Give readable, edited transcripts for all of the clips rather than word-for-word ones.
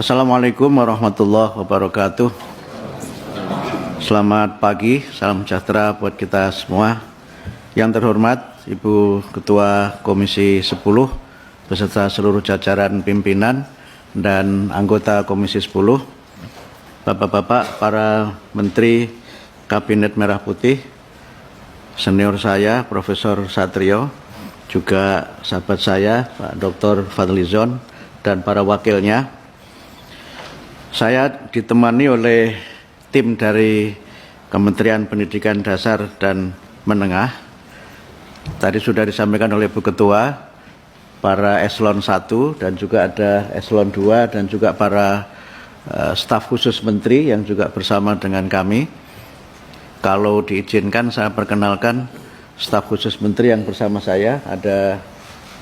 Assalamualaikum warahmatullahi wabarakatuh. Selamat pagi, salam sejahtera buat kita semua. Yang terhormat Ibu Ketua Komisi 10 beserta seluruh jajaran pimpinan dan anggota Komisi 10, Bapak-bapak, para Menteri Kabinet Merah Putih, senior saya Profesor Satrio, juga sahabat saya Pak Dr. Fadlizon dan para wakilnya. Saya ditemani oleh tim dari Kementerian Pendidikan Dasar dan Menengah. Tadi sudah disampaikan oleh Bu Ketua, para eselon 1 dan juga ada eselon 2 dan juga para staf khusus menteri yang juga bersama dengan kami. Kalau diizinkan saya perkenalkan staf khusus menteri yang bersama saya. Ada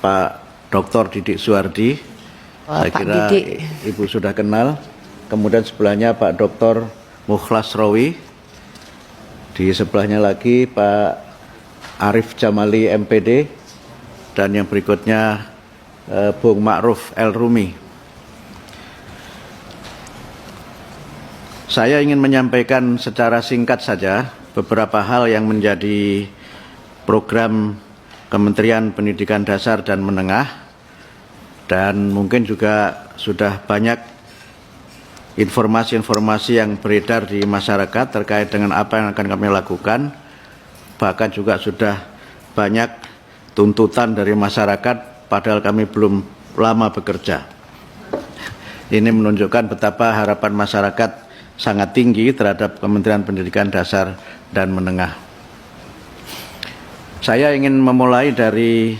Pak Dr. Didik Suardi, saya kira Ibu sudah kenal. Kemudian sebelahnya Pak Dr. Mukhlas Rawi, di sebelahnya lagi Pak Arif Jamali MPD, dan yang berikutnya Bung Ma'ruf El Rumi. Saya ingin menyampaikan secara singkat saja beberapa hal yang menjadi program Kementerian Pendidikan Dasar dan Menengah, dan mungkin juga sudah banyak informasi-informasi yang beredar di masyarakat terkait dengan apa yang akan kami lakukan. Bahkan juga sudah banyak tuntutan dari masyarakat padahal kami belum lama bekerja. Ini menunjukkan betapa harapan masyarakat sangat tinggi terhadap Kementerian Pendidikan Dasar dan Menengah. Saya ingin memulai dari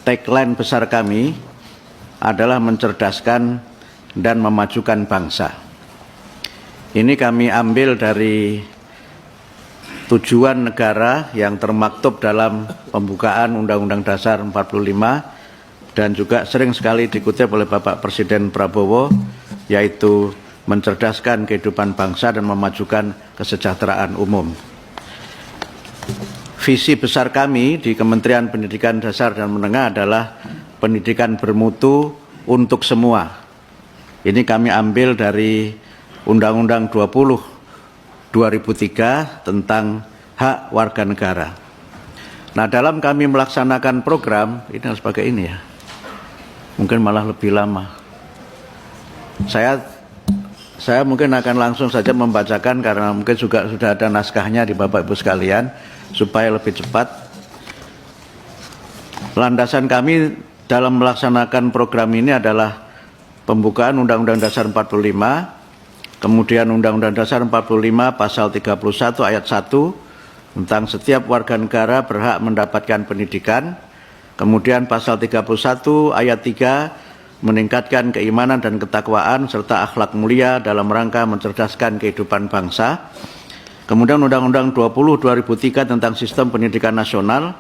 tagline besar kami adalah mencerdaskan dan memajukan bangsa. Ini kami ambil dari tujuan negara yang termaktub dalam pembukaan Undang-Undang Dasar 45 dan juga sering sekali dikutip oleh Bapak Presiden Prabowo, yaitu mencerdaskan kehidupan bangsa dan memajukan kesejahteraan umum. Visi besar kami di Kementerian Pendidikan Dasar dan Menengah adalah pendidikan bermutu untuk semua. Ini kami ambil dari Undang-Undang 20/2003 tentang hak warga negara. Nah, dalam kami melaksanakan program, ini harus pakai ini ya, mungkin malah lebih lama. Saya mungkin akan langsung saja membacakan karena mungkin juga sudah ada naskahnya di Bapak Ibu sekalian, supaya lebih cepat. Landasan kami dalam melaksanakan program ini adalah pembukaan Undang-Undang Dasar 45, kemudian Undang-Undang Dasar 45 pasal 31 ayat 1 tentang setiap warga negara berhak mendapatkan pendidikan, kemudian pasal 31 ayat 3 meningkatkan keimanan dan ketakwaan serta akhlak mulia dalam rangka mencerdaskan kehidupan bangsa, kemudian Undang-Undang 20/2003 tentang sistem pendidikan nasional,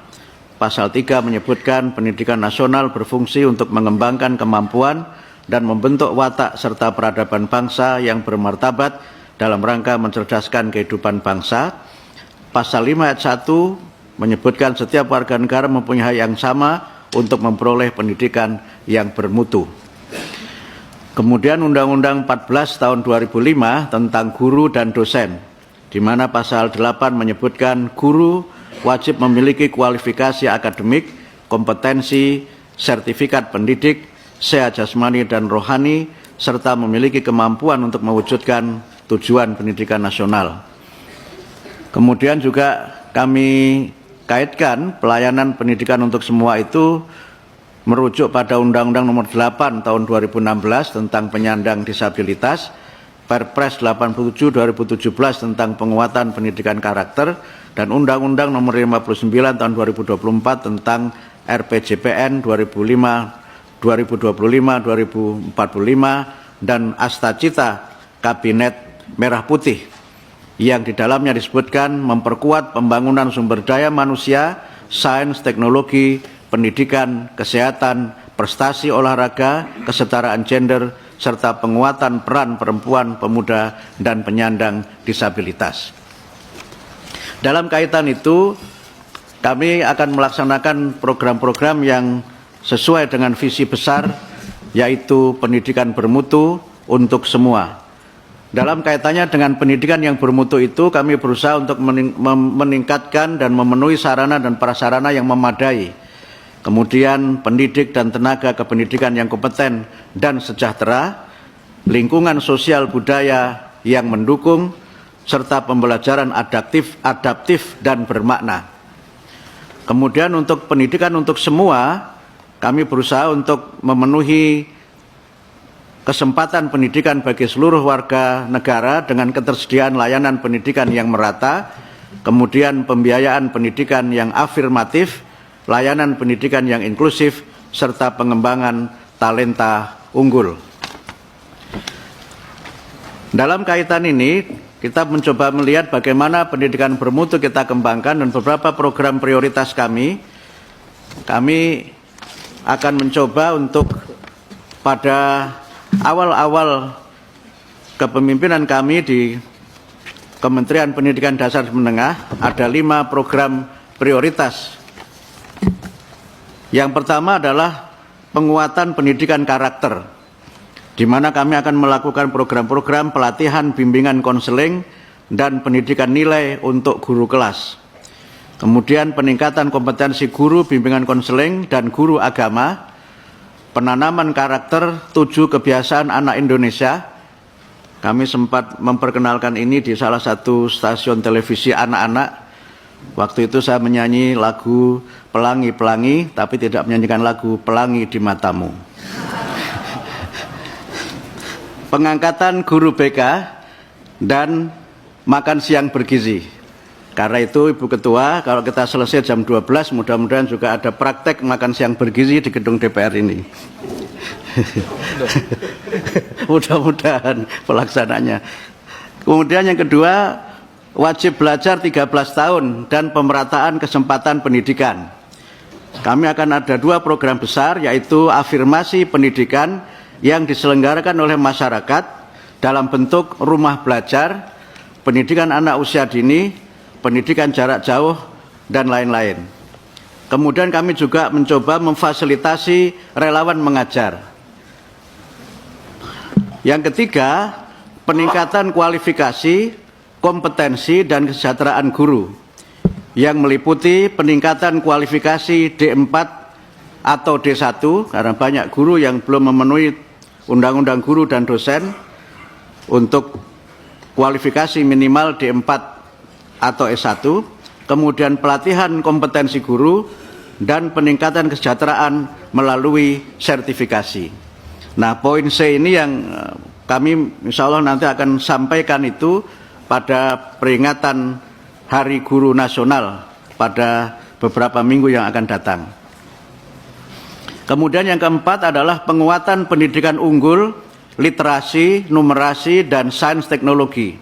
pasal 3 menyebutkan pendidikan nasional berfungsi untuk mengembangkan kemampuan dan membentuk watak serta peradaban bangsa yang bermartabat dalam rangka mencerdaskan kehidupan bangsa. Pasal 5 ayat 1 menyebutkan setiap warga negara mempunyai hak yang sama untuk memperoleh pendidikan yang bermutu. Kemudian Undang-Undang 14 tahun 2005 tentang guru dan dosen, di mana pasal 8 menyebutkan guru wajib memiliki kualifikasi akademik, kompetensi, sertifikat pendidik, sehat jasmani dan rohani, serta memiliki kemampuan untuk mewujudkan tujuan pendidikan nasional. Kemudian juga kami kaitkan pelayanan pendidikan untuk semua itu merujuk pada Undang-Undang Nomor 8 Tahun 2016 tentang penyandang disabilitas, Perpres 87 2017 tentang penguatan pendidikan karakter, dan Undang-Undang Nomor 59 Tahun 2024 tentang RPJPN 2025-2045 dan Astacita Kabinet Merah Putih, yang di dalamnya disebutkan memperkuat pembangunan sumber daya manusia, sains, teknologi, pendidikan, kesehatan, prestasi olahraga, kesetaraan gender, serta penguatan peran perempuan, pemuda, dan penyandang disabilitas. Dalam kaitan itu, kami akan melaksanakan program-program yang sesuai dengan visi besar, yaitu pendidikan bermutu untuk semua. Dalam kaitannya dengan pendidikan yang bermutu itu, kami berusaha untuk meningkatkan dan memenuhi sarana dan prasarana yang memadai. Kemudian pendidik dan tenaga kependidikan yang kompeten dan sejahtera, lingkungan sosial budaya yang mendukung, serta pembelajaran adaptif dan bermakna. Kemudian untuk pendidikan untuk semua, kami berusaha untuk memenuhi kesempatan pendidikan bagi seluruh warga negara dengan ketersediaan layanan pendidikan yang merata, kemudian pembiayaan pendidikan yang afirmatif, layanan pendidikan yang inklusif, serta pengembangan talenta unggul. Dalam kaitan ini, kita mencoba melihat bagaimana pendidikan bermutu kita kembangkan dan beberapa program prioritas kami akan mencoba untuk pada awal-awal kepemimpinan kami di Kementerian Pendidikan Dasar dan Menengah ada 5 program prioritas. Yang pertama adalah penguatan pendidikan karakter, di mana kami akan melakukan program-program pelatihan, bimbingan konseling, dan pendidikan nilai untuk guru kelas. Kemudian peningkatan kompetensi guru, bimbingan konseling, dan guru agama, penanaman karakter 7 kebiasaan anak Indonesia. Kami sempat memperkenalkan ini di salah satu stasiun televisi anak-anak. Waktu itu saya menyanyi lagu Pelangi-Pelangi, tapi tidak menyanyikan lagu Pelangi di Matamu. Pengangkatan guru BK dan makan siang bergizi. Karena itu Ibu Ketua, kalau kita selesai jam 12, mudah-mudahan juga ada praktek makan siang bergizi di gedung DPR ini. Mudah-mudahan pelaksananya. Kemudian yang kedua, wajib belajar 13 tahun dan pemerataan kesempatan pendidikan. Kami akan ada 2 program besar, yaitu afirmasi pendidikan yang diselenggarakan oleh masyarakat dalam bentuk rumah belajar, pendidikan anak usia dini, pendidikan jarak jauh, dan lain-lain. Kemudian kami juga mencoba memfasilitasi relawan mengajar. Yang ketiga, peningkatan kualifikasi, kompetensi, dan kesejahteraan guru yang meliputi peningkatan kualifikasi D4 atau D1, karena banyak guru yang belum memenuhi Undang-Undang Guru dan Dosen untuk kualifikasi minimal D4 atau S1, kemudian pelatihan kompetensi guru, dan peningkatan kesejahteraan melalui sertifikasi. Nah, poin C ini yang kami insya Allah nanti akan sampaikan itu pada peringatan Hari Guru Nasional pada beberapa minggu yang akan datang. Kemudian yang keempat adalah penguatan pendidikan unggul, literasi, numerasi, dan sains teknologi.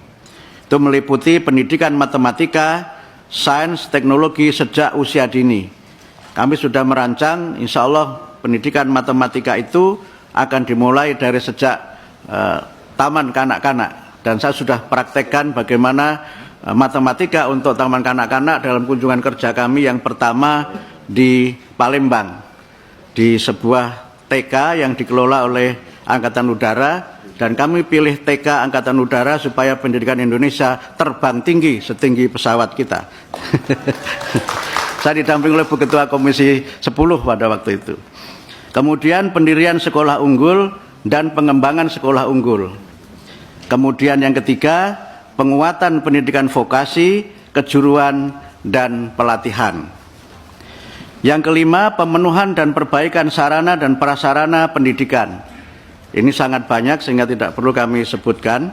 Itu meliputi pendidikan matematika, sains, teknologi sejak usia dini. Kami sudah merancang, insya Allah pendidikan matematika itu akan dimulai dari sejak taman kanak-kanak. Dan saya sudah praktekkan bagaimana matematika untuk taman kanak-kanak dalam kunjungan kerja kami yang pertama di Palembang, di sebuah TK yang dikelola oleh Angkatan Udara. Dan kami pilih TK Angkatan Udara supaya pendidikan Indonesia terbang tinggi setinggi pesawat kita. Saya didampingi oleh Bu Ketua Komisi 10 pada waktu itu. Kemudian pendirian sekolah unggul dan pengembangan sekolah unggul. Kemudian yang ketiga, penguatan pendidikan vokasi, kejuruan, dan pelatihan. Yang kelima, pemenuhan dan perbaikan sarana dan prasarana pendidikan. Ini sangat banyak sehingga tidak perlu kami sebutkan.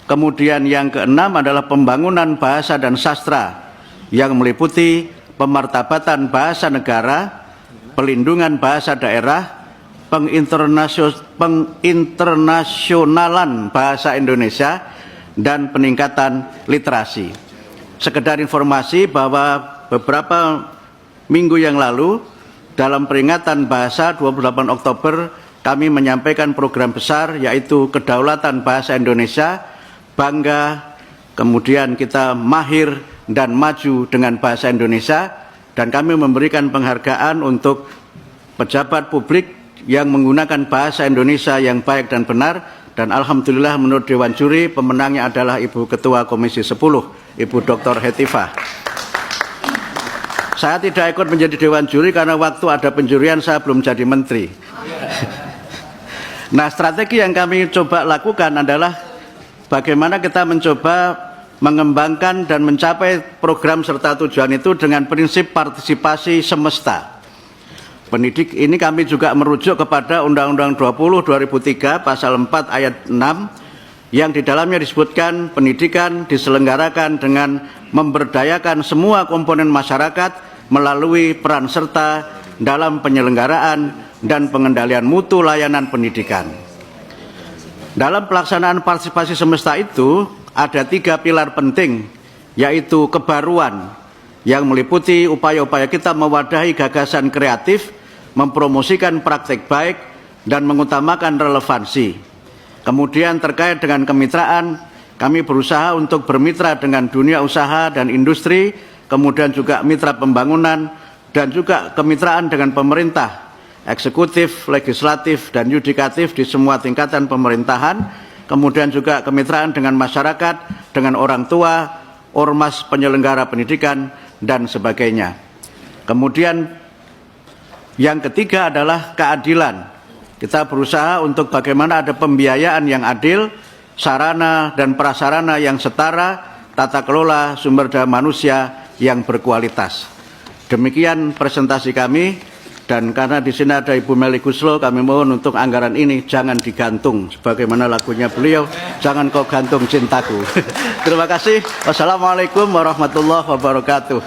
Kemudian yang keenam adalah pembangunan bahasa dan sastra yang meliputi pemartabatan bahasa negara, pelindungan bahasa daerah, penginternasionalan bahasa Indonesia, dan peningkatan literasi. Sekedar informasi bahwa beberapa minggu yang lalu dalam peringatan bahasa 28 Oktober kami menyampaikan program besar yaitu kedaulatan bahasa Indonesia, bangga, kemudian kita mahir dan maju dengan bahasa Indonesia, dan kami memberikan penghargaan untuk pejabat publik yang menggunakan bahasa Indonesia yang baik dan benar dan alhamdulillah menurut Dewan Juri pemenangnya adalah Ibu Ketua Komisi 10, Ibu Dr. Hetifah. Saya tidak ikut menjadi Dewan Juri karena waktu ada penjurian saya belum jadi menteri. Nah, strategi yang kami coba lakukan adalah bagaimana kita mencoba mengembangkan dan mencapai program serta tujuan itu dengan prinsip partisipasi semesta. Pendidik ini kami juga merujuk kepada Undang-Undang 20/2003 pasal 4 ayat 6 yang di dalamnya disebutkan pendidikan diselenggarakan dengan memberdayakan semua komponen masyarakat melalui peran serta dalam penyelenggaraan dan pengendalian mutu layanan pendidikan. Dalam pelaksanaan partisipasi semesta itu ada 3 pilar penting, yaitu kebaruan yang meliputi upaya-upaya kita mewadahi gagasan kreatif, mempromosikan praktek baik, dan mengutamakan relevansi. Kemudian terkait dengan kemitraan, kami berusaha untuk bermitra dengan dunia usaha dan industri, kemudian juga mitra pembangunan, dan juga kemitraan dengan pemerintah, eksekutif, legislatif, dan yudikatif di semua tingkatan pemerintahan, kemudian juga kemitraan dengan masyarakat, dengan orang tua, ormas penyelenggara pendidikan, dan sebagainya. Kemudian yang ketiga adalah keadilan. Kita berusaha untuk bagaimana ada pembiayaan yang adil, sarana dan prasarana yang setara, tata kelola sumber daya manusia yang berkualitas. Demikian presentasi kami, dan karena di sini ada Ibu Meli Guslo, kami mohon untuk anggaran ini jangan digantung, sebagaimana lagunya beliau, jangan kau gantung cintaku. Terima kasih. Wassalamualaikum warahmatullahi wabarakatuh.